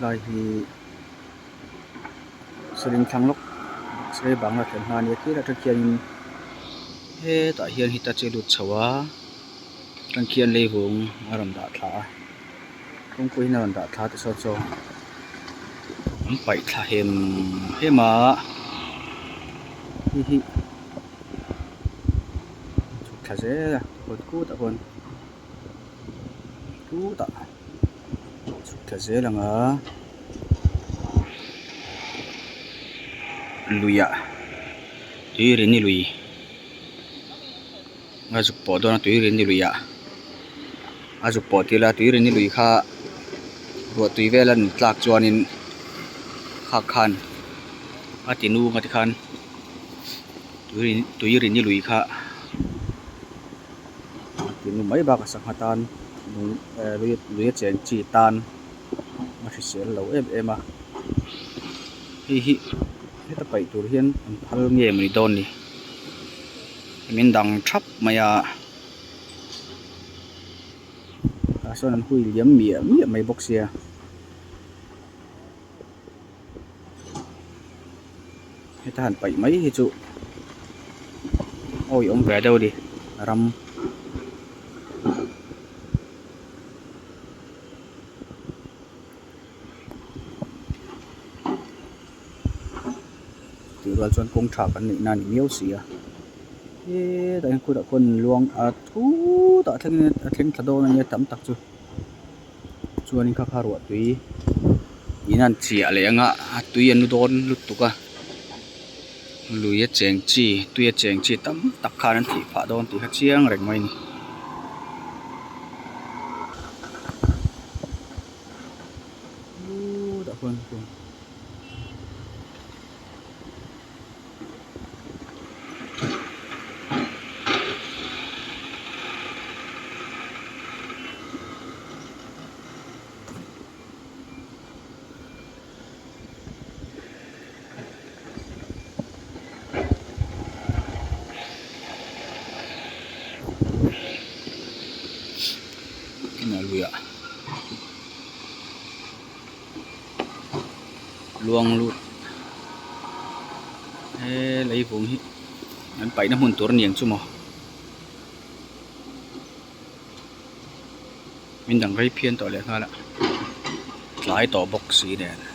lai hi sering thang lok sere bang la thlen hna ni ki la thakian he ta hian hita che lut chhawa tangkhian leihung aram da thla kong pui na da thla te so chaw an pai thla hema hi chuk thla zela kon ku ta kon ku ta chuk thla zela nga luya tuirin ni lui nga juk po dona tuirin ni luya a juk po tila tuirin ni lui kha ro tui velan tlak chuanin kha khan a tinu ngati khan tuirin ni lui kha tinu mai ba ka sanghatan lui cheng chi tan ma hrisel lo em a hi heta pai tur hian an phal nge mani don ni min dang thap maya ason an hui liam mi mai box ya heta han pai mai hi chu oi om ve đâu đi ram ti ral chuan kong tha kan ni na ni miau sia e dai khu da kon luang a thu ta theng thado na ya tam tak chu chuan in kha kha ro tui inan chi ale anga tui an don lut tuka luya cheng chi tuya cheng chi tam tak khan an thi pha don ti kha chiang reng mai ni da kon luya luang lut lấy vùng hi anh phải nó hun tur niang chu mo mình đang gây phiền tỏi lại kha la lái tỏ bọc xí đèn